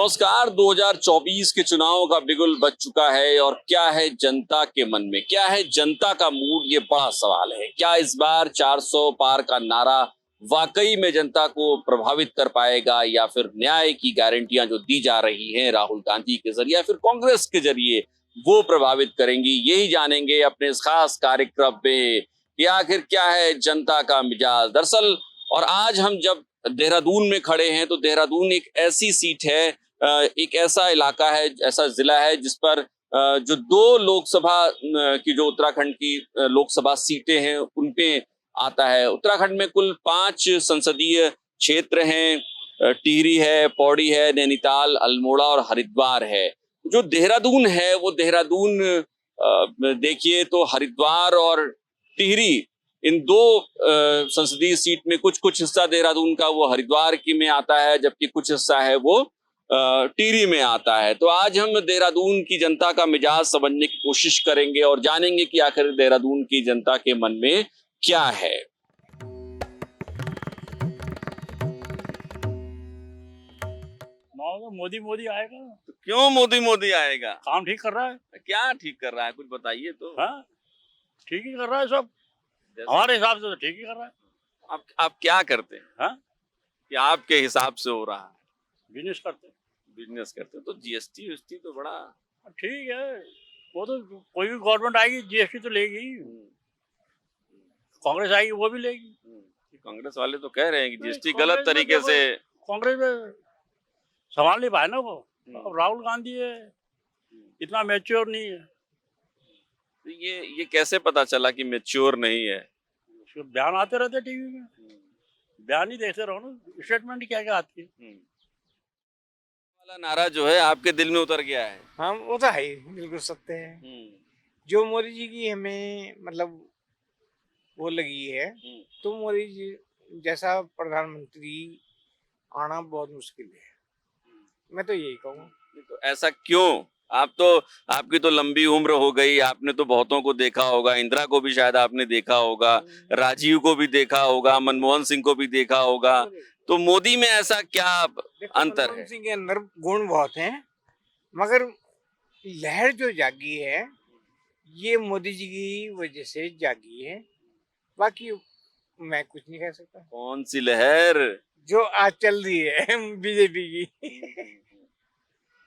नमस्कार। 2024 के चुनाव का बिगुल बज चुका है और क्या है जनता के मन में, क्या है जनता का मूड, ये बड़ा सवाल है। क्या इस बार 400 पार का नारा वाकई में जनता को प्रभावित कर पाएगा या फिर न्याय की गारंटियां जो दी जा रही हैं राहुल गांधी के जरिए या फिर कांग्रेस के जरिए वो प्रभावित करेंगी। यही जानेंगे अपने इस खास कार्यक्रम में कि आखिर क्या है जनता का मिजाज। दरअसल और आज हम जब देहरादून में खड़े हैं तो देहरादून एक ऐसी सीट है, एक ऐसा इलाका है, ऐसा जिला है जिस पर जो दो लोकसभा की जो उत्तराखंड की लोकसभा सीटें हैं उनपे आता है। उत्तराखंड में कुल 5 संसदीय क्षेत्र हैं। टिहरी है, पौड़ी है, नैनीताल, अल्मोड़ा और हरिद्वार है। जो देहरादून है वो देहरादून देखिए तो हरिद्वार और टिहरी इन दो संसदीय सीट में कुछ कुछ हिस्सा देहरादून का वो हरिद्वार की में आता है, जबकि कुछ हिस्सा है वो टिहरी में आता है। तो आज हम देहरादून की जनता का मिजाज समझने की कोशिश करेंगे और जानेंगे कि आखिर देहरादून की जनता के मन में क्या है। मोदी मोदी आएगा। तो क्यों मोदी मोदी आएगा? काम ठीक कर रहा है। क्या ठीक कर रहा है, कुछ बताइए तो। हाँ, ठीक ही कर रहा है सब। जैसे हमारे हिसाब से तो ठीक ही कर रहा है। आप क्या करते हैं? हाँ, कि आपके हिसाब से हो रहा है? बिजनेस करते हैं। बिजनेस करते हैं तो जीएसटी तो बड़ा ठीक है, वो तो कोई भी गवर्नमेंट आएगी जीएसटी तो लेगी ही। कांग्रेस आएगी वो भी लेगी। कांग्रेस वाले तो कह रहे हैं कि जीएसटी कांग्रेस गलत में तरीके देखो, से कांग्रेस में संभाल नहीं पाए ना वो। अब राहुल गांधी है, इतना मैच्योर नहीं है। तो ये कैसे पता चला कि मैच्योर नहीं है? उसके बयान आते रहते टीवी में, बयान ही देखते रहो ना, स्टेटमेंट क्या क्या आती है। वाला नारा जो है आपके दिल में उतर गया है। हाँ वो तो है ही, बिल्कुल सत्य है। जो मोदी जी की हमें मतलब वो लगी है, तो मोदी जी जैसा प्रधानमंत्री आना बहुत मुश्किल है। मैं तो यही कहूँगा। तो ऐसा क्यों? आपकी तो लंबी उम्र हो गई, आपने तो बहुतों को देखा होगा, इंदिरा को भी शायद आपने देखा होगा, राजीव को भी देखा होगा, मनमोहन सिंह को भी देखा होगा। तो मोदी में ऐसा क्या अंतर है? मनमोहन सिंह के अंदर गुण बहुत हैं, मगर लहर जो जागी है ये मोदी जी की वजह से जागी है। बाकी मैं कुछ नहीं कह सकता। कौन सी लहर? जो आज चल रही है बीजेपी की।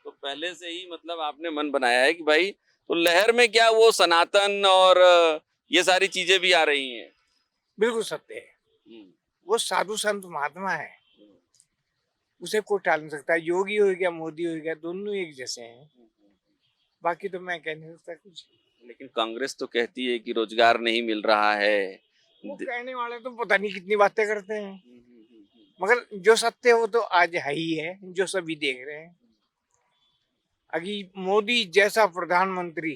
तो पहले से ही मतलब आपने मन बनाया है कि भाई तो लहर में क्या वो सनातन और ये सारी चीजें भी आ रही हैं? बिल्कुल सत्य है। वो साधु संत महात्मा है, उसे कोई टाल नहीं सकता। योगी हो गया, मोदी हो गया, दोनों एक जैसे हैं। बाकी तो मैं कह नहीं सकता कुछ। लेकिन कांग्रेस तो कहती है कि रोजगार नहीं मिल रहा है। वो कहने वाले तो पता नहीं कितनी बातें करते हैं, मगर जो सत्य है वो तो आज है ही है, जो सभी देख रहे हैं। अभी मोदी जैसा प्रधानमंत्री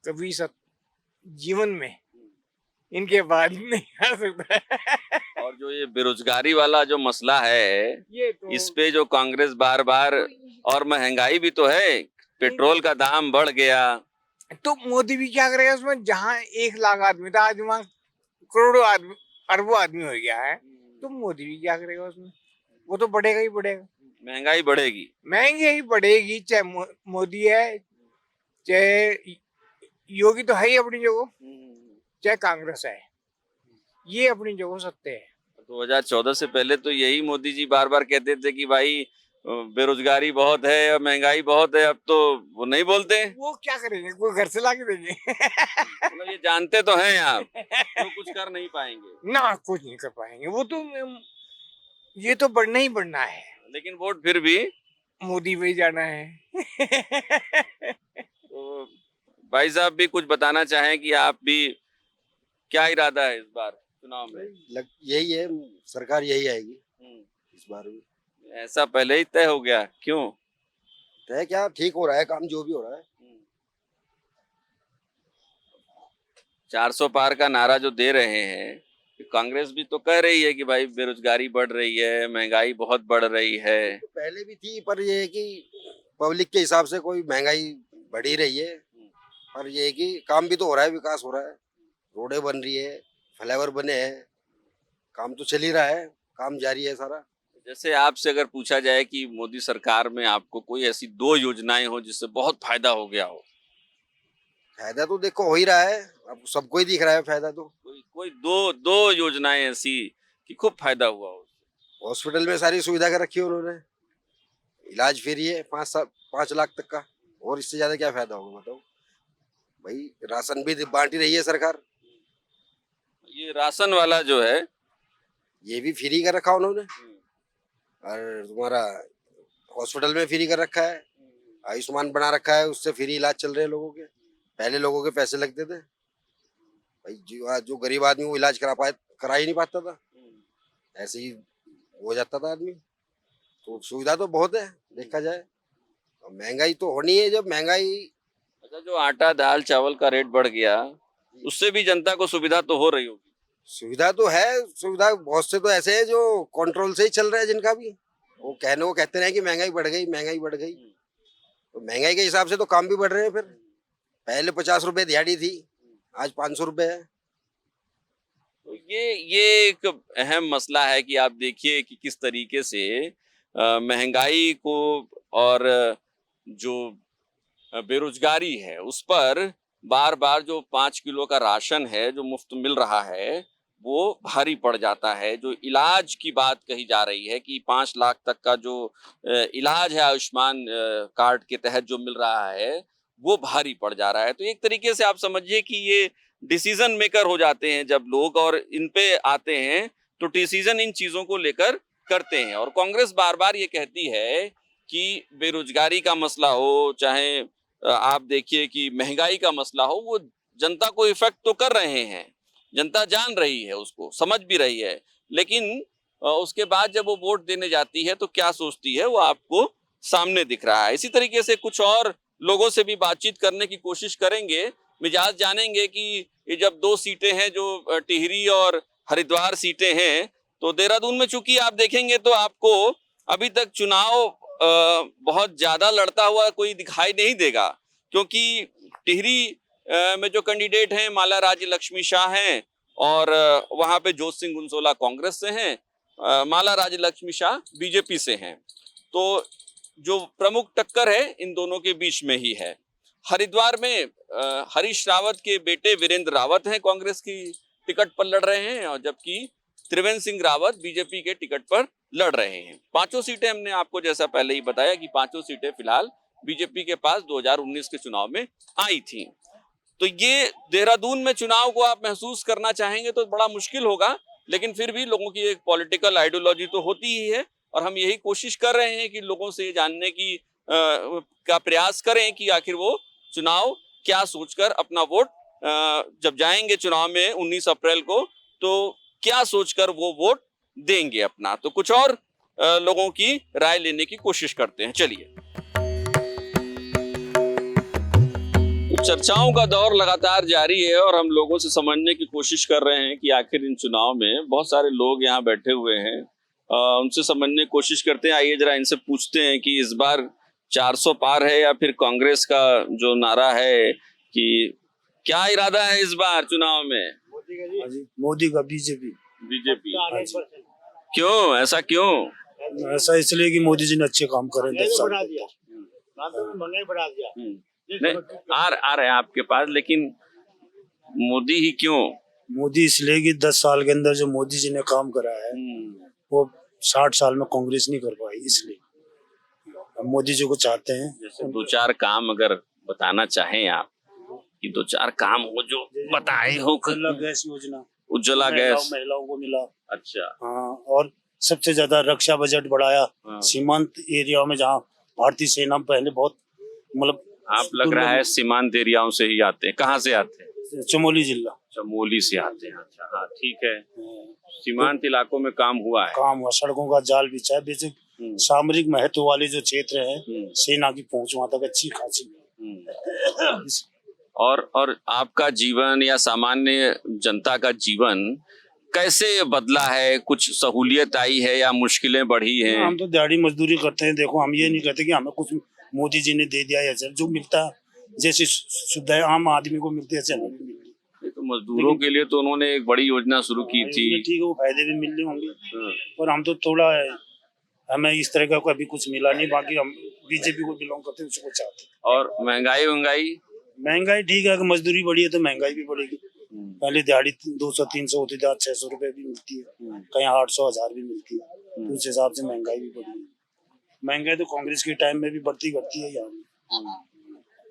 कभी जीवन में इनके बाद नहीं आ सकता है। और जो ये बेरोजगारी वाला जो मसला है, ये तो इस पे जो कांग्रेस बार बार, और महंगाई भी तो है, पेट्रोल का दाम बढ़ गया। तो मोदी भी क्या करेगा उसमें? जहाँ 1 लाख आदमी था आज वहाँ करोड़ों आदमी, अरबों आदमी हो गया है। तो मोदी भी क्या करेगा उसमें? वो तो बढ़ेगा ही बढ़ेगा। महंगाई बढ़ेगी, महंगी ही बढ़ेगी, चाहे मोदी है चाहे योगी, तो है ही अपनी जगह, चाहे कांग्रेस है, ये अपनी जगह सत्य है। 2014 से पहले तो यही मोदी जी बार बार कहते थे कि भाई बेरोजगारी बहुत है और महंगाई बहुत है। अब तो वो नहीं बोलते। वो क्या करेंगे? कोई घर से ला के देंगे? मतलब ये जानते तो हैं आप तो कुछ कर नहीं पाएंगे। ना, कुछ नहीं कर पाएंगे। वो तो ये तो बढ़ना ही बढ़ना है, लेकिन वोट फिर भी मोदी पे ही जाना है। तो भाई साहब भी कुछ बताना चाहें कि आप भी क्या इरादा है इस बार चुनाव में? यही है, सरकार यही आएगी इस बार भी। ऐसा पहले ही तय हो गया? क्यों तय क्या, ठीक हो रहा है काम जो भी हो रहा है। 400 पार का नारा जो दे रहे हैं, कांग्रेस भी तो कह रही है कि भाई बेरोजगारी बढ़ रही है, महंगाई बहुत बढ़ रही है। तो पहले भी थी, पर ये है कि पब्लिक के हिसाब से कोई महंगाई बढ़ ही रही है। पर ये है कि काम भी तो हो रहा है, विकास हो रहा है, रोडें बन रही है, फ्लाईओवर बने हैं, काम तो चल ही रहा है, काम जारी है सारा। जैसे आपसे अगर पूछा जाए कि मोदी सरकार में आपको कोई ऐसी 2 योजनाएं हो जिससे बहुत फायदा हो गया हो, फायदा तो देखो हो ही रहा है, अब सबको ही दिख रहा है फायदा तो। कोई कोई दो योजनाएं ऐसी कि खूब फायदा हुआ हो। हॉस्पिटल में सारी सुविधा कर रखी है उन्होंने, इलाज फ्री है 5 लाख तक का, और इससे ज्यादा क्या फायदा होगा बताओ भाई। राशन भी बांटी रही है सरकार, ये राशन वाला जो है, ये भी फ्री कर रखा उन्होंने। और तुम्हारा हॉस्पिटल में फ्री कर रखा है, आयुष्मान बना रखा है, उससे फ्री इलाज चल रहे हैं लोगों के। पहले लोगों के पैसे लगते थे भाई, जो गरीब आदमी वो इलाज करा ही नहीं पाता था, ऐसे ही हो जाता था आदमी। तो सुविधा तो बहुत है देखा जाए, और महंगाई तो होनी है। जब महंगाई, अच्छा जो आटा दाल चावल का रेट बढ़ गया उससे भी जनता को सुविधा तो हो रही होगी। सुविधा तो है, सुविधा बहुत से तो ऐसे है जो कंट्रोल से ही चल रहा है, जिनका भी वो कहते रहे कि महंगाई बढ़ गई, महंगाई बढ़ गई। तो महंगाई के हिसाब से तो काम भी बढ़ रहे हैं। फिर पहले 50 रुपए दिहाड़ी थी, आज 500 रुपए है। तो ये एक अहम मसला है कि आप देखिए कि किस तरीके से महंगाई को और जो बेरोजगारी है उस पर बार बार जो 5 किलो का राशन है जो मुफ्त मिल रहा है वो भारी पड़ जाता है। जो इलाज की बात कही जा रही है कि 5 लाख तक का जो इलाज है आयुष्मान कार्ड के तहत जो मिल रहा है वो भारी पड़ जा रहा है। तो एक तरीके से आप समझिए कि ये डिसीजन मेकर हो जाते हैं जब लोग, और इन पे आते हैं तो डिसीजन इन चीजों को लेकर करते हैं। और कांग्रेस बार बार ये कहती है कि बेरोजगारी का मसला हो, चाहे आप देखिए कि महंगाई का मसला हो, वो जनता को इफेक्ट तो कर रहे हैं, जनता जान रही है, उसको समझ भी रही है। लेकिन उसके बाद जब वो वोट देने जाती है तो क्या सोचती है वो आपको सामने दिख रहा है। इसी तरीके से कुछ और लोगों से भी बातचीत करने की कोशिश करेंगे, मिजाज जानेंगे कि ये जब 2 सीटें हैं जो टिहरी और हरिद्वार सीटें हैं, तो देहरादून में चूंकि आप देखेंगे तो आपको अभी तक चुनाव बहुत ज्यादा लड़ता हुआ कोई दिखाई नहीं देगा, क्योंकि टिहरी में जो कैंडिडेट हैं माला राज्य लक्ष्मी शाह हैं और वहां पे जोत सिंह गुनसोला कांग्रेस से हैं, माला राज्य लक्ष्मी शाह बीजेपी से हैं। तो जो प्रमुख टक्कर है इन दोनों के बीच में ही है। हरिद्वार में हरीश रावत के बेटे वीरेंद्र रावत हैं, कांग्रेस की टिकट पर लड़ रहे हैं, और जबकि त्रिवेंद्र सिंह रावत बीजेपी के टिकट पर लड़ रहे हैं। 5 सीटें हमने आपको जैसा पहले ही बताया कि 5 सीटें फिलहाल बीजेपी के पास 2019 के चुनाव में आई थी। तो ये देहरादून में चुनाव को आप महसूस करना चाहेंगे तो बड़ा मुश्किल होगा, लेकिन फिर भी लोगों की एक पॉलिटिकल आइडियोलॉजी तो होती ही है, और हम यही कोशिश कर रहे हैं कि लोगों से जानने की का प्रयास करें कि आखिर वो चुनाव क्या सोचकर अपना वोट जब जाएंगे चुनाव में 19 अप्रैल को, तो क्या सोचकर वो वोट देंगे अपना। तो कुछ और लोगों की राय लेने की कोशिश करते हैं, चलिए। तो चर्चाओं का दौर लगातार जारी है और हम लोगों से समझने की कोशिश कर रहे हैं कि आखिर इन चुनाव में बहुत सारे लोग यहाँ बैठे हुए हैं, उनसे समझने की कोशिश करते हैं। आइए जरा इनसे पूछते हैं कि इस बार 400 पार है या फिर कांग्रेस का जो नारा है, कि क्या इरादा है इस बार चुनाव में? मोदी का बीजेपी। क्यों, ऐसा क्यों? ऐसा इसलिए कि मोदी जी ने अच्छे काम करे। नहीं, आ रहे हैं आपके पास, लेकिन मोदी ही क्यों? मोदी इसलिए कि 10 साल के अंदर जो मोदी जी ने काम करा है वो 60 साल में कांग्रेस नहीं कर पाई, इसलिए हम मोदी जी को चाहते हैं। जैसे 2-4 काम अगर बताना चाहें आप, कि 2-4 काम हो जो बताए हो। गैस योजना, उज्ज्वला गैस महिलाओं को मिला। अच्छा, हाँ, और सबसे ज्यादा रक्षा बजट बढ़ाया। हाँ। सीमांत एरिया में जहाँ भारतीय सेना पहले बहुत मतलब, आप लग रहा है सीमांत एरियाओं से ही आते हैं। कहाँ से आते हैं? चमोली जिला। चमोली से आते हैं। अच्छा, हाँ ठीक है। सीमांत इलाकों में काम हुआ है। काम हुआ, सड़कों का जाल बिछा है। बेसिक सामरिक महत्व वाले जो क्षेत्र है, सेना की पहुंच वहां तक अच्छी खासी है। और आपका जीवन या सामान्य जनता का जीवन कैसे बदला है? कुछ सहूलियत आई है या मुश्किलें बढ़ी हैं? हम तो दिहाड़ी मजदूरी करते हैं। देखो, हम ये नहीं कहते कि हमें कुछ मोदी जी ने दे दिया या जो मिलता जैसी सुविधाएं आम आदमी को मिलती है ऐसे हमें भी मिलती। तो मजदूरों के लिए तो उन्होंने एक बड़ी योजना शुरू की थी। ठीक है, वो फायदे भी मिल रहे होंगे, पर हम तो थोड़ा हमें इस तरह का कभी कुछ मिला नहीं। बाकी हम बीजेपी को बिलोंग करते हैं, उसको चाहते हैं। और महंगाई महंगाई ठीक है, अगर मजदूरी बढ़ी है तो महंगाई भी बढ़ेगी। पहले दिहाड़ी 200-300 होती थी, आज 600 रुपए भी मिलती है, कहीं 800-1000 भी मिलती है। तो उस हिसाब से महंगाई भी बढ़ी है। महंगाई तो कांग्रेस के टाइम में भी बढ़ती है यहाँ।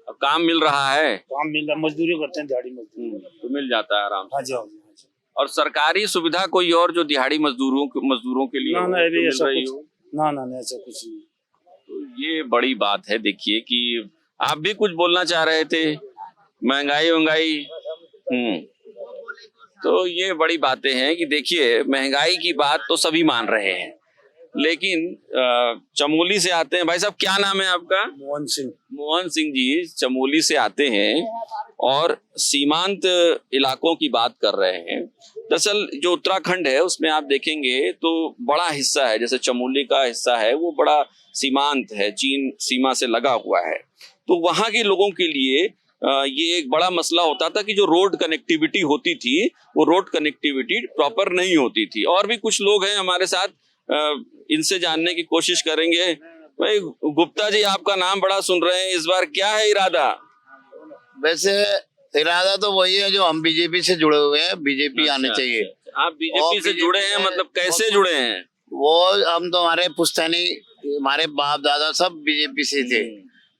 अब काम मिल रहा है, काम मिल रहा, मजदूरी करते हैं, दिहाड़ी मजदूरी। तो मिल जाता है आराम से। हाँ जी, हाँ जी, हाँ जी। और सरकारी सुविधा कोई और जो दिहाड़ी मजदूरों के लिए ना हो, ना, जो अभी मिल ऐसा रही कुछ हो? ना ऐसा कुछ नहीं। तो ये बड़ी बात है। देखिए कि आप भी कुछ बोलना चाह रहे थे, महंगाई। तो ये बड़ी बातें हैं कि देखिए महंगाई की बात तो सभी मान रहे हैं, लेकिन चमोली से आते हैं। भाई साहब, क्या नाम है आपका? मोहन सिंह जी चमोली से आते हैं और सीमांत इलाकों की बात कर रहे हैं। दरअसल जो उत्तराखंड है उसमें आप देखेंगे तो बड़ा हिस्सा है, जैसे चमोली का हिस्सा है वो बड़ा सीमांत है, चीन सीमा से लगा हुआ है। तो वहां के लोगों के लिए ये एक बड़ा मसला होता था कि जो रोड कनेक्टिविटी होती थी वो रोड कनेक्टिविटी प्रॉपर नहीं होती थी। और भी कुछ लोग हैं हमारे साथ, इनसे जानने की कोशिश करेंगे। भाई गुप्ता जी, आपका नाम बड़ा सुन रहे हैं, इस बार क्या है इरादा? वैसे इरादा तो वही है जो हम बीजेपी से जुड़े हुए हैं, बीजेपी आने चाहिए। आप बीजेपी से जुड़े हैं, मतलब कैसे जुड़े हैं? वो हम तो हमारे पुश्तैनी, हमारे बाप दादा सब बीजेपी से थे,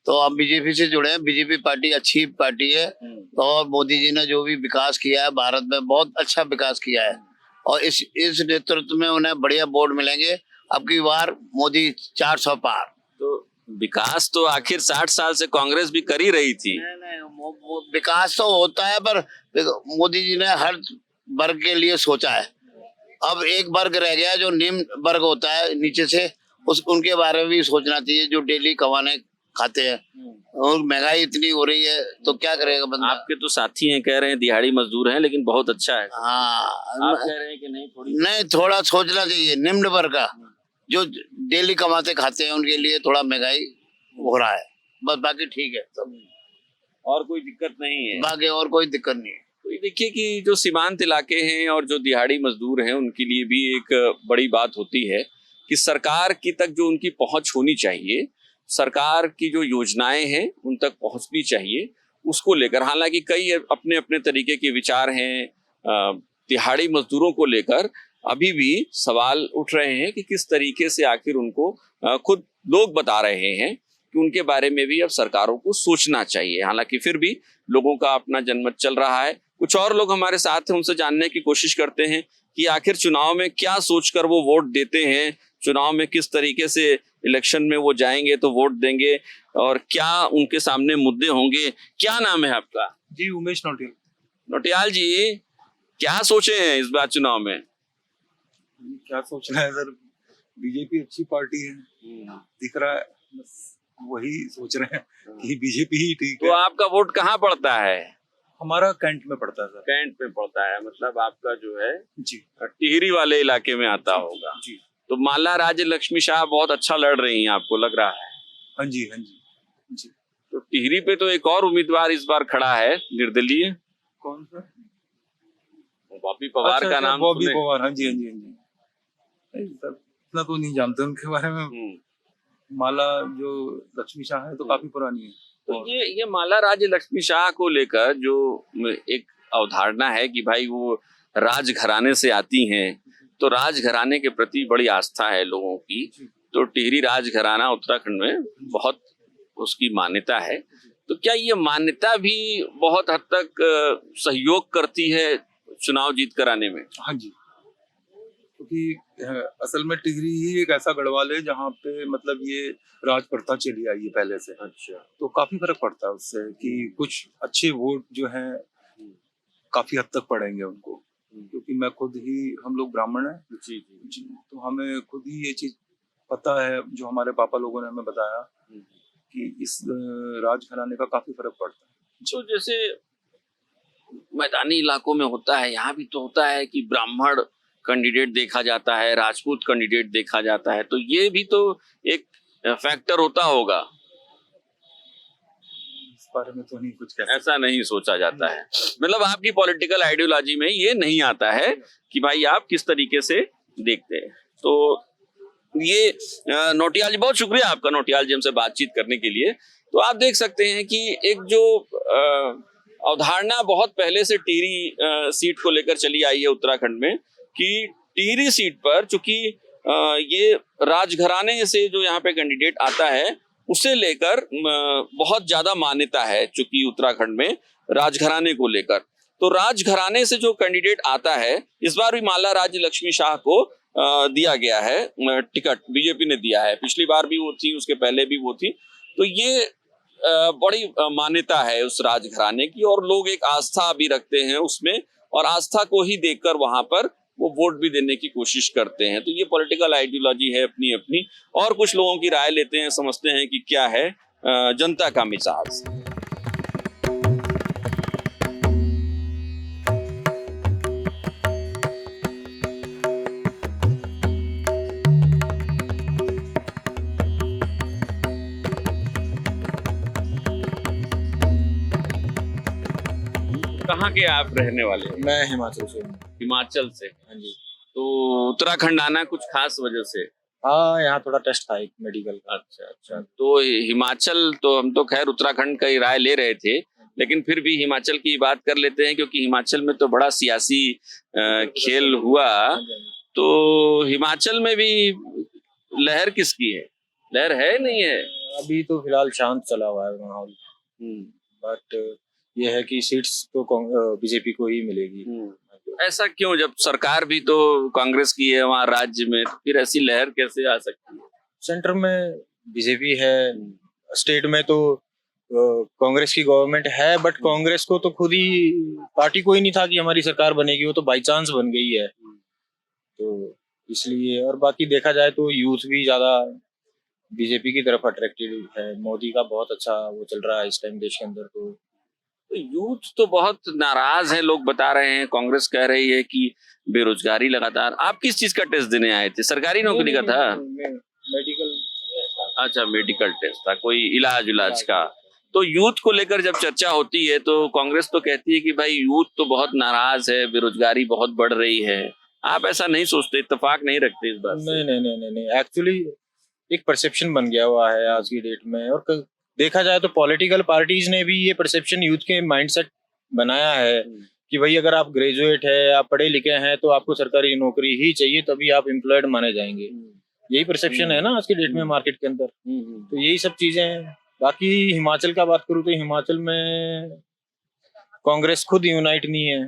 तो हम बीजेपी से जुड़े हैं। बीजेपी पार्टी अच्छी पार्टी है, और मोदी जी ने जो भी विकास किया है भारत में, बहुत अच्छा विकास किया है, और इस नेतृत्व में उन्हें बढ़िया वोट मिलेंगे। अब की बार मोदी 400 पार। तो विकास तो आखिर 60 साल से कांग्रेस भी कर ही रही थी। नहीं, विकास तो होता है, पर मोदी जी ने हर वर्ग के लिए सोचा है। अब एक वर्ग रह गया जो निम्न वर्ग होता है, नीचे से, उनके बारे में भी सोचना चाहिए, जो डेली कमाने खाते हैं। और महंगाई इतनी हो रही है तो क्या करेगा बंदा। आपके तो साथी हैं, कह रहे हैं दिहाड़ी मजदूर हैं, लेकिन बहुत अच्छा है। हाँ, आप कह रहे हैं कि नहीं, थोड़ा सोचना चाहिए। निम्न वर्ग का जो डेली कमाते खाते हैं उनके लिए थोड़ा महंगाई हो रहा है, बस। बाकी ठीक है सब, और कोई दिक्कत नहीं है। बाकी और कोई दिक्कत नहीं है। तो ये देखिए कि जो सीमांत इलाके हैं और जो दिहाड़ी मजदूर हैं उनके लिए भी एक बड़ी बात होती है कि सरकार की तक जो उनकी पहुंच होनी चाहिए, सरकार की जो योजनाएं हैं उन तक पहुंचनी चाहिए, उसको लेकर। हालांकि कई अपने अपने तरीके के विचार हैं दिहाड़ी मजदूरों को लेकर, अभी भी सवाल उठ रहे हैं कि किस तरीके से आखिर उनको खुद लोग बता रहे हैं कि उनके बारे में भी अब सरकारों को सोचना चाहिए। हालांकि फिर भी लोगों का अपना जनमत चल रहा है। कुछ और लोग हमारे साथ हैं, उनसे जानने की कोशिश करते हैं कि आखिर चुनाव में क्या सोचकर वो वोट देते हैं, चुनाव में किस तरीके से इलेक्शन में वो जाएंगे तो वोट देंगे, और क्या उनके सामने मुद्दे होंगे। क्या नाम है आपका? जी, उमेश नोटियाल जी, क्या सोचे हैं इस बार चुनाव में? क्या सोचना है सर, बीजेपी अच्छी पार्टी है, दिख रहा है, बस वही सोच रहे हैं कि बीजेपी ही ठीक है। तो आपका वोट कहाँ पड़ता है? हमारा कैंट में पड़ता है सर। कैंट में पड़ता है, मतलब आपका जो है जी, टिहरी वाले इलाके में आता होगा। जी, तो माला राज्य लक्ष्मी शाह बहुत अच्छा लड़ रही हैं, आपको लग रहा है? हाँ जी, हाँ जी, जी। तो टिहरी पे तो एक और उम्मीदवार इस बार खड़ा है, निर्दलीय। कौन सा? बॉबी पवार का नाम बॉबी सुने? पवार, हाँ जी, हाँ जी, हाँ जी। नहीं सर, इतना तो नहीं जानते उनके बारे में। माला जो लक्ष्मी शाह है तो काफी पुरानी है। तो ये माला राज्य लक्ष्मी शाह को लेकर जो एक अवधारणा है कि भाई वो राजघराने से आती हैं, तो राजघराने के प्रति बड़ी आस्था है लोगों की। तो टिहरी राजघराना उत्तराखंड में बहुत उसकी मान्यता है। तो क्या ये मान्यता भी बहुत हद तक सहयोग करती है चुनाव जीत कर आने में? हाँ जी, क्योंकि असल में टिहरी ही एक ऐसा गढ़वाल है जहाँ पे मतलब ये राज प्रथा चली आई है पहले से। अच्छा। तो काफी फर्क पड़ता है उससे कि कुछ अच्छे वोट जो हैं काफी हद तक पड़ेंगे उनको, क्योंकि मैं खुद ही, हम लोग ब्राह्मण हैं जी, तो हमें खुद ही ये चीज पता है, जो हमारे पापा लोगों ने हमें बताया कि इस राजघराने का काफी फर्क पड़ता है। तो जैसे मैदानी इलाकों में होता है, यहाँ भी तो होता है कि ब्राह्मण कैंडिडेट देखा जाता है, राजपूत कैंडिडेट देखा जाता है, तो ये भी तो एक फैक्टर होता होगा। इस बारे में तो नहीं कुछ कह सकते। ऐसा नहीं सोचा जाता है, मतलब आपकी पॉलिटिकल आइडियोलॉजी में ये नहीं आता है कि भाई आप किस तरीके से देखते हैं। तो ये नौटियाल जी, बहुत शुक्रिया आपका नौटियाल जी हमसे बातचीत करने के लिए। तो आप देख सकते हैं कि एक जो अवधारणा बहुत पहले से टिहरी सीट को लेकर चली आई है उत्तराखंड में, कि टिहरी सीट पर चूंकि ये राजघराने से जो यहाँ पे कैंडिडेट आता है उसे लेकर बहुत ज्यादा मान्यता है चूंकि उत्तराखंड में राजघराने को लेकर। तो राजघराने से जो कैंडिडेट आता है, इस बार भी माला राज्य लक्ष्मी शाह को दिया गया है टिकट, बीजेपी ने दिया है। पिछली बार भी वो थी, उसके पहले भी वो थी। तो ये बड़ी मान्यता है उस राजघराने की, और लोग एक आस्था भी रखते हैं उसमें, और आस्था को ही देखकर वहां पर वो वोट भी देने की कोशिश करते हैं। तो ये पॉलिटिकल आइडियोलॉजी है अपनी अपनी, और कुछ लोगों की राय लेते हैं, समझते हैं कि क्या है जनता का मिजाज। कहाँ के आप रहने वाले हैं? मैं हिमाचल से हूँ। हिमाचल से। हाँ जी। तो उत्तराखंड आना कुछ खास वजह से? हाँ, यहाँ थोड़ा टेस्ट था एक मेडिकल का। अच्छा अच्छा। तो हिमाचल, तो हम तो खैर उत्तराखंड का ही राय ले रहे थे, लेकिन फिर भी हिमाचल की बात कर लेते हैं, क्योंकि हिमाचल में तो बड़ा सियासी खेल हुआ। तो हिमाचल में भी लहर किसकी है? लहर है नहीं है? अभी तो फिलहाल शांत चला हुआ है माहौल, बट ये है कि सीट्स तो बीजेपी को ही मिलेगी। ऐसा क्यों, जब सरकार भी तो कांग्रेस की है वहाँ राज्य में, फिर ऐसी लहर कैसे आ सकती है? सेंटर में बीजेपी है, स्टेट में तो कांग्रेस की गवर्नमेंट है, बट कांग्रेस को तो खुद ही पार्टी को ही नहीं था कि हमारी सरकार बनेगी, वो तो बाई चांस बन गई है। तो इसलिए, और बाकी देखा जाए तो यूथ भी ज्यादा बीजेपी की तरफ अट्रैक्टेड है। मोदी का बहुत अच्छा वो चल रहा है इस टाइम देश के अंदर। तो यूथ तो बहुत नाराज है, लोग बता रहे हैं, कांग्रेस कह रही है कि बेरोजगारी लगातार। आप किस चीज का टेस्ट देने आए थे? सरकारी नौकरी का था? मेडिकल। अच्छा, मेडिकल टेस्ट था, कोई इलाज का। तो यूथ को लेकर जब चर्चा होती है तो कांग्रेस तो कहती है कि भाई यूथ तो बहुत नाराज है, बेरोजगारी बहुत बढ़ रही है। आप ऐसा नहीं सोचते, इत्तेफाक नहीं रखते इस बात से? नहीं, एक्चुअली एक परसेप्शन बन गया हुआ है आज की डेट में, और देखा जाए तो पॉलिटिकल पार्टीज ने भी ये परसेप्शन यूथ के माइंडसेट बनाया है कि भाई अगर आप ग्रेजुएट है, आप पढ़े लिखे हैं, तो आपको सरकारी नौकरी ही चाहिए, तभी आप एम्प्लॉयड माने जाएंगे। यही परसेप्शन है ना आज की डेट में मार्केट के अंदर। तो यही सब चीजें हैं। बाकी हिमाचल का बात करूँ तो हिमाचल में कांग्रेस खुद यूनाइट नहीं है।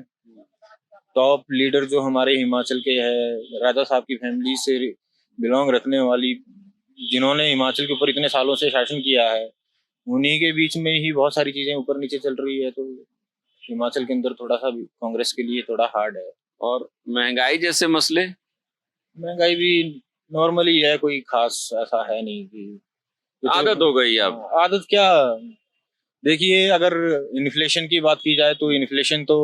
टॉप लीडर जो हमारे हिमाचल के है, राजा साहब की फैमिली से बिलोंग रखने वाली, जिन्होंने हिमाचल के ऊपर इतने सालों से शासन किया है, उन्हीं के बीच में ही बहुत सारी चीजें ऊपर नीचे चल रही है। तो हिमाचल के अंदर थोड़ा सा कांग्रेस के लिए थोड़ा हार्ड है। और महंगाई जैसे मसले? महंगाई भी नॉर्मली है, कोई खास ऐसा है नहीं कि आदत हो गई अब। आदत क्या, देखिए अगर इन्फ्लेशन की बात की जाए तो इन्फ्लेशन तो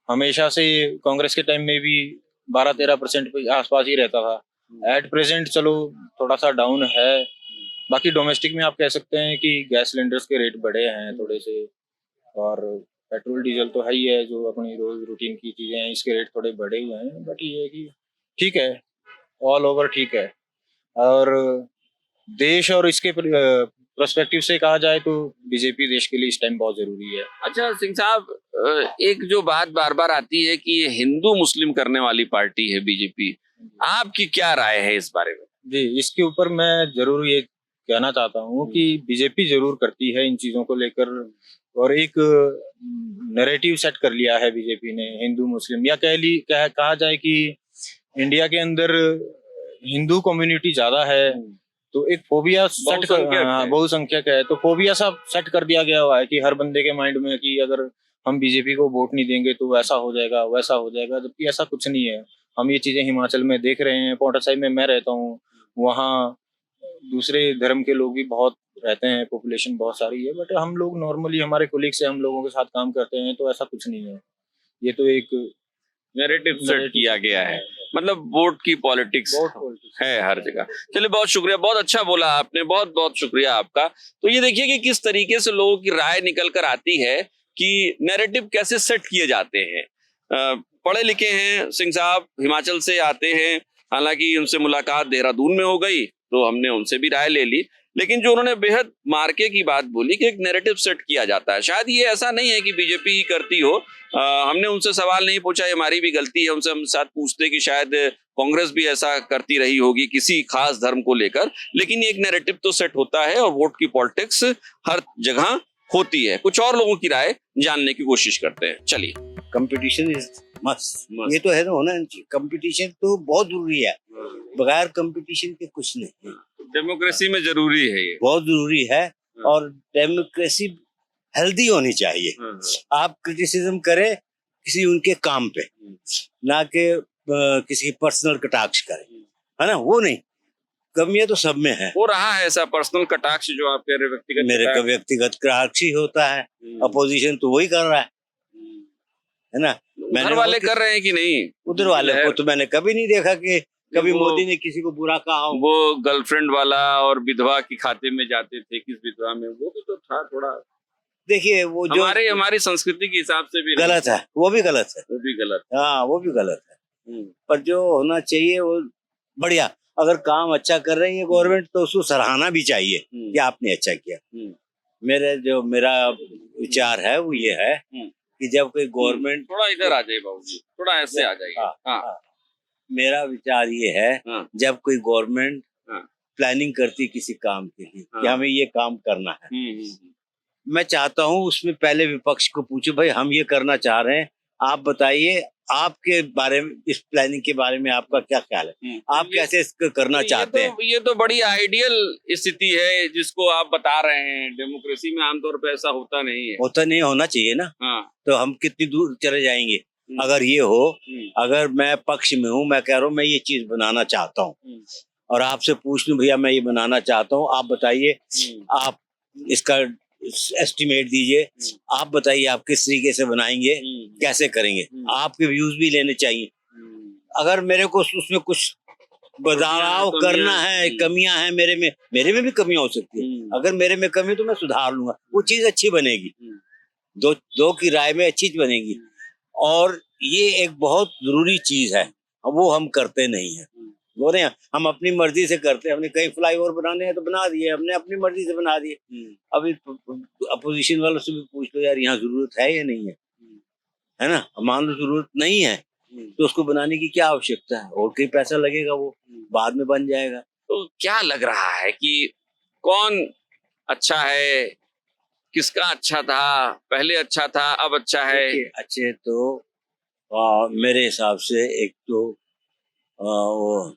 हमेशा से कांग्रेस के टाइम में भी 12-13% के आसपास ही रहता था। एट प्रेजेंट चलो थोड़ा सा डाउन है। बाकी डोमेस्टिक में आप कह सकते हैं कि गैस सिलेंडर्स के रेट बढ़े हैं थोड़े से, और पेट्रोल डीजल तो है ही है, जो अपनी रोज रूटीन की चीजें हैं, इसके रेट थोड़े बढ़े हुए हैं। बट ये है कि ठीक है, ऑल ओवर ठीक है। और देश और इसके प्रोस्पेक्टिव से कहा जाए तो बीजेपी देश के लिए इस टाइम बहुत जरूरी है। अच्छा सिंह साहब, एक जो बात बार बार आती है कि ये हिंदू मुस्लिम करने वाली पार्टी है बीजेपी, आपकी क्या राय है इस बारे में? जी, इसके ऊपर मैं जरूर ये कहना चाहता हूँ कि बीजेपी जरूर करती है इन चीजों को लेकर, और एक नैरेटिव सेट कर लिया है बीजेपी ने हिंदू मुस्लिम, या कहा जाए कि इंडिया के अंदर हिंदू कम्युनिटी ज्यादा है, तो एक फोबिया सेट बहुसंख्यक है, तो फोबिया सा सेट कर दिया गया हुआ है कि हर बंदे के माइंड में कि अगर हम बीजेपी को वोट नहीं देंगे तो ऐसा हो जाएगा वैसा हो जाएगा, जबकि ऐसा कुछ नहीं है। हम ये चीजें हिमाचल में देख रहे हैं। पोंटा साहिब में मैं रहता हूँ, वहाँ दूसरे धर्म के लोग भी बहुत रहते हैं, पॉपुलेशन बहुत सारी है, बट हम लोग नॉर्मली हमारे कोलीग से हम लोगों के साथ काम करते हैं, तो ऐसा कुछ नहीं है। ये तो एक नैरेटिव सेट किया गया है, मतलब वोट की पॉलिटिक्स है हर जगह। चलिए, बहुत शुक्रिया, बहुत अच्छा बोला आपने, बहुत बहुत शुक्रिया आपका। तो ये देखिए कि किस तरीके से लोगों की राय निकल कर आती है कि नैरेटिव कैसे सेट किए जाते हैं। पढ़े लिखे हैं सिंह साहब, हिमाचल से आते हैं, हालांकि उनसे मुलाकात देहरादून में हो गई तो हमने उनसे भी राय ले ली, लेकिन जो उन्होंने बेहद मार्के की बात बोली कि एक नैरेटिव सेट किया जाता है, शायद ये ऐसा नहीं है कि बीजेपी ही करती हो। हमने उनसे सवाल नहीं पूछा, ये हमारी भी गलती है, उनसे हम साथ पूछते कि शायद कांग्रेस भी ऐसा करती रही होगी किसी खास धर्म को लेकर, लेकिन एक नैरेटिव तो सेट होता है और वोट की पॉलिटिक्स हर जगह होती है। कुछ और लोगों की राय जानने की कोशिश करते हैं, चलिए। कंपटीशन इज मस्ट, ये तो है ना, होना चाहिए। कंपटीशन तो बहुत जरूरी है, बगैर कंपटीशन के कुछ नहीं। डेमोक्रेसी में जरूरी है ये, बहुत जरूरी है, और डेमोक्रेसी हेल्दी होनी चाहिए। आप क्रिटिसिज्म करें किसी उनके काम पे, ना कि किसी पर्सनल कटाक्ष करें, है ना, वो नहीं। कमियां तो सब में है। हो रहा है ऐसा पर्सनल कटाक्ष जो आप कह रहे व्यक्तिगत, मेरे का व्यक्तिगत कटाक्ष ही होता है, अपोजिशन तो वही कर रहा है ना। घर वाले कर रहे हैं कि नहीं? उधर वाले को तो मैंने कभी नहीं देखा कि कभी मोदी ने किसी को बुरा कहा हो। वो गर्लफ्रेंड वाला और विधवा के खाते में जाते थे, किस विधवा में, वो भी तो था थोड़ा। देखिए वो जो हमारी संस्कृति के हिसाब से भी गलत है, वो भी गलत है, वो भी गलत। हाँ वो भी गलत है। पर जो होना चाहिए वो बढ़िया, अगर काम अच्छा कर रही है गवर्नमेंट तो उसको सराहना भी चाहिए कि आपने अच्छा किया। मेरा विचार है वो ये है कि जब कोई गवर्नमेंट, थोड़ा इधर आ जाइए बाबूजी, थोड़ा ऐसे आ जाइए। हाँ। मेरा विचार ये है, जब कोई गवर्नमेंट प्लानिंग करती किसी काम के लिए कि हमें ये काम करना है, मैं चाहता हूँ उसमें पहले विपक्ष को पूछो, भाई हम ये करना चाह रहे हैं, आप बताइए आपके बारे में, इस प्लानिंग के बारे में आपका क्या ख्याल है, आप कैसे इसको करना चाहते हैं। ये तो बड़ी आइडियल स्थिति है जिसको आप बता रहे हैं। डेमोक्रेसी में आमतौर पर ऐसा होता नहीं है, होता नहीं, होना चाहिए ना। तो हम कितनी दूर चले जाएंगे अगर ये हो। अगर मैं पक्ष में हूँ, मैं कह रहा हूँ मैं ये चीज बनाना चाहता हूँ और आपसे पूछ लूं भैया मैं ये बनाना चाहता हूँ, आप बताइए, आप इसका एस्टिमेट दीजिए, आप बताइए आप किस तरीके से बनाएंगे, कैसे करेंगे, आपके व्यूज भी लेने चाहिए। अगर मेरे को उसमें कुछ बदलाव करना है, कमियां हैं मेरे में भी कमियां हो सकती है, अगर मेरे में कमी तो मैं सुधार लूंगा, वो चीज अच्छी बनेगी, दो की राय में अच्छी चीज बनेगी। और ये एक बहुत जरूरी चीज है, वो हम करते नहीं है। बोल रहे हैं हम अपनी मर्जी से करते हैं, हमने कहीं फ्लाईओवर बनाने हैं तो बना दिए, हमने अपनी मर्जी से बना दिए। अभी अपोजिशन वालों से भी पूछ लो यार यहाँ जरूरत है या नहीं है ना, मान लो जरूरत नहीं है तो उसको बनाने की क्या आवश्यकता है, और कहीं पैसा लगेगा वो बाद में बन जाएगा। तो क्या लग रहा है कि कौन अच्छा है, किसका अच्छा था, पहले अच्छा था अब अच्छा है? अच्छे तो मेरे हिसाब से एक तो वो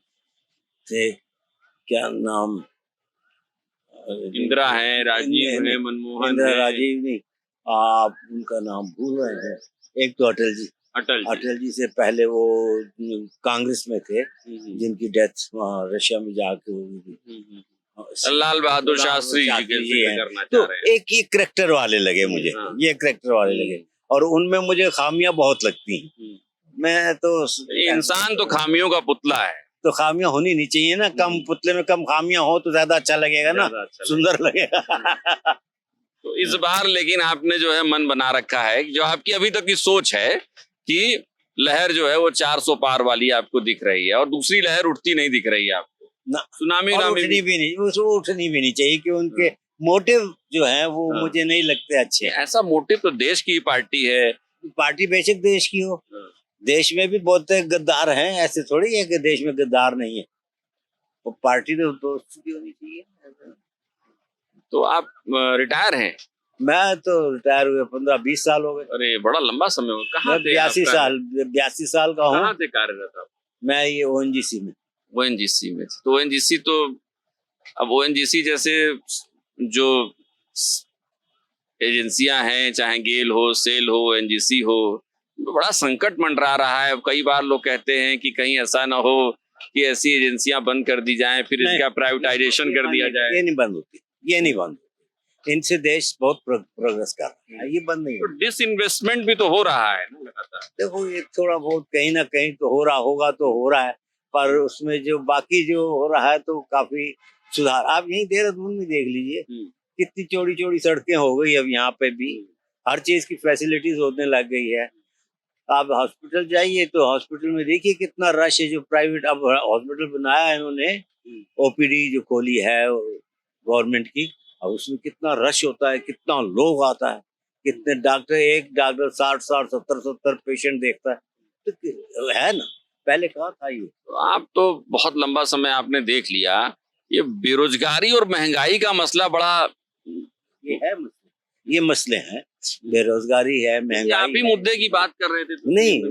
थे, क्या नाम, इंदिरा है, राजीव है, मनमोहन है, राजीव नहीं, आप उनका नाम भूल रहे हैं। एक तो अटल जी से पहले वो कांग्रेस में थे जिनकी डेथ रशिया में जाके हुई थी, लाल बहादुर शास्त्री जी करना तो चाह रहे हैं। एक ही करेक्टर वाले लगे मुझे, ये करेक्टर वाले लगे, और उनमें मुझे खामियां बहुत लगती हैं। मैं तो इंसान तो खामियों का पुतला है, तो खामियां होनी नहीं चाहिए ना, कम पुतले में कम खामियां हो तो ज्यादा अच्छा लगेगा ना, सुंदर लगेगा। तो इस बार लेकिन आपने जो है मन बना रखा है, जो आपकी अभी तक की सोच है कि लहर जो है वो 400 पार वाली आपको दिख रही है और दूसरी लहर उठती नहीं दिख रही है आपको ना, सुनामी उठनी भी नहीं, उसको उठनी भी नहीं चाहिए कि उनके मोटिव जो है वो मुझे नहीं लगते अच्छे। ऐसा मोटिव तो देश की पार्टी है, पार्टी बेशक देश की हो, देश में भी बहुत गद्दार हैं, ऐसे थोड़ी है कि देश में गद्दार नहीं है, वो पार्टी तो दोस्त की होनी चाहिए। तो आप रिटायर हैं? मैं तो रिटायर हुए 15-20 साल हो गए। अरे बड़ा लंबा समय हो, कहाँ थे? 82 साल का हूँ। कहाँ थे कार्यरत आप? मैं ये ओएनजीसी में तो ओएनजीसी तो अब ओएनजीसी जैसे जो एजेंसियां हैं, चाहे गेल हो, सेल हो, ओएनजीसी हो, बड़ा संकट मंडरा रहा है। कई बार लोग कहते हैं कि कहीं ऐसा ना हो कि ऐसी एजेंसियां बंद कर दी जाएं, फिर इसका प्राइवेटाइजेशन कर दिया जाए। ये नहीं बंद होती, ये नहीं बंद होती, इनसे देश बहुत प्रोग्रेस कर रहा है, ये बंद नहीं तो डिसइन्वेस्टमेंट भी तो हो रहा है ना लगातार। देखो ये थोड़ा बहुत कहीं ना कहीं तो हो रहा होगा, तो हो रहा है, पर उसमें जो बाकी जो हो रहा है तो काफी सुधार। आप यही देहरादून में देख लीजिए कितनी चौड़ी सड़कें हो गई अब यहाँ पे भी, हर चीज की फैसिलिटीज होने लग गई है। आप हॉस्पिटल जाइए तो हॉस्पिटल में देखिए कितना रश है। जो प्राइवेट अब हॉस्पिटल बनाया है इन्होंने, ओपीडी जो खोली है गवर्नमेंट की, अब उसमें कितना रश होता है, कितना लोग आता है, कितने डॉक्टर, एक डॉक्टर 60 70 पेशेंट देखता है, तो है ना, पहले कहाँ था ये। तो आप तो बहुत लंबा समय आपने देख लिया, ये बेरोजगारी और महंगाई का मसला बड़ा, ये है ये मसले हैं, बेरोजगारी है, महंगाई आप ही है। मुद्दे की बात कर रहे थे तो नहीं,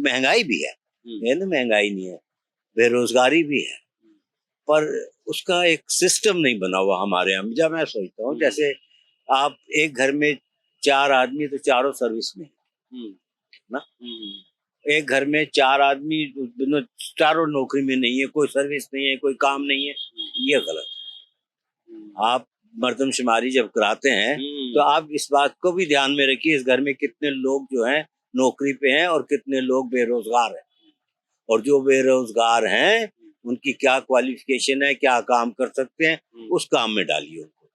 महंगाई भी है, ये ना, महंगाई नहीं है, बेरोजगारी भी है, पर उसका एक सिस्टम नहीं बना हुआ हमारे यहाँ। जब मैं सोचता हूँ जैसे आप एक घर में 4 आदमी तो चारों सर्विस में ना, एक घर में 4 आदमी चारों नौकरी में नहीं है, कोई सर्विस नहीं है, कोई काम नहीं है, ये गलत है। आप मर्दमशुमारी जब कराते हैं तो आप इस बात को भी ध्यान में रखिए, इस घर में कितने लोग जो हैं नौकरी पे हैं और कितने लोग बेरोजगार हैं, और जो बेरोजगार हैं उनकी क्या क्वालिफिकेशन है, क्या काम कर सकते हैं, उस काम में डालिए उनको।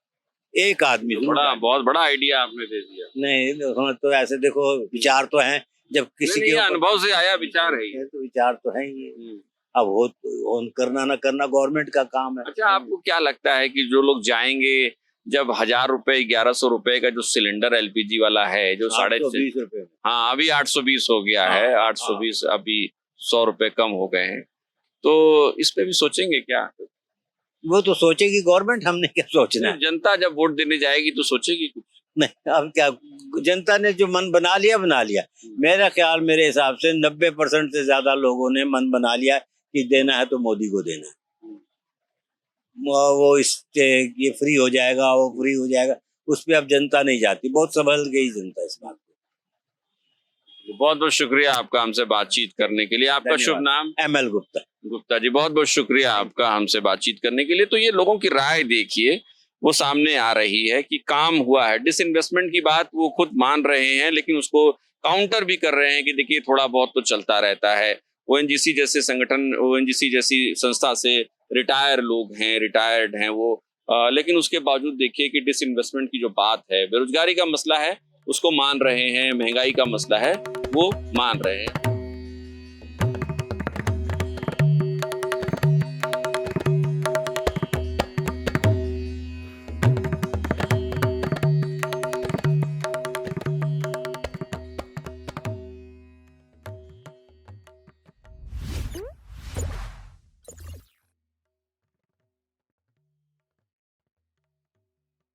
एक आदमी तो बहुत बड़ा आइडिया आपने दे दिया। नहीं तो ऐसे देखो, विचार तो हैं, जब किसी के अनुभव से आया विचार है ये। तो विचार तो है ही, अब हो करना ना करना गवर्नमेंट का काम है। अच्छा, आपको क्या लगता है कि जो लोग जाएंगे, जब 1000 रुपए 1100 रुपए का जो सिलेंडर एलपीजी वाला है, जो 820 रुपए, हाँ अभी 820 हो गया है, 820 अभी 100 रुपए कम हो गए हैं, तो इस पे भी सोचेंगे क्या? वो तो सोचेगी गवर्नमेंट, हमने क्या सोचना है। जनता जब वोट देने जाएगी तो सोचेगी कुछ नहीं। अब क्या, जनता ने जो मन बना लिया। मेरा ख्याल, मेरे हिसाब से 90% से ज्यादा लोगों ने मन बना लिया कि देना है तो मोदी को देना है। वो इससे ये फ्री हो जाएगा, वो फ्री हो जाएगा, उस पर अब जनता नहीं जाती, बहुत संभल गई जनता इस बात को। बहुत बहुत शुक्रिया आपका हमसे बातचीत करने के लिए। आपका शुभ नाम? ML गुप्ता जी, बहुत बहुत शुक्रिया आपका हमसे बातचीत करने के लिए। तो ये लोगों की राय देखिए, वो सामने आ रही है कि काम हुआ है। डिसइन्वेस्टमेंट की बात वो खुद मान रहे हैं, लेकिन उसको काउंटर भी कर रहे हैं कि देखिए थोड़ा बहुत तो चलता रहता है। ONGC जैसे संगठन, ONGC जैसी संस्था से रिटायर्ड हैं वो, लेकिन उसके बावजूद देखिए कि डिसइन्वेस्टमेंट की जो बात है, बेरोजगारी का मसला है, उसको मान रहे हैं, महंगाई का मसला है, वो मान रहे हैं।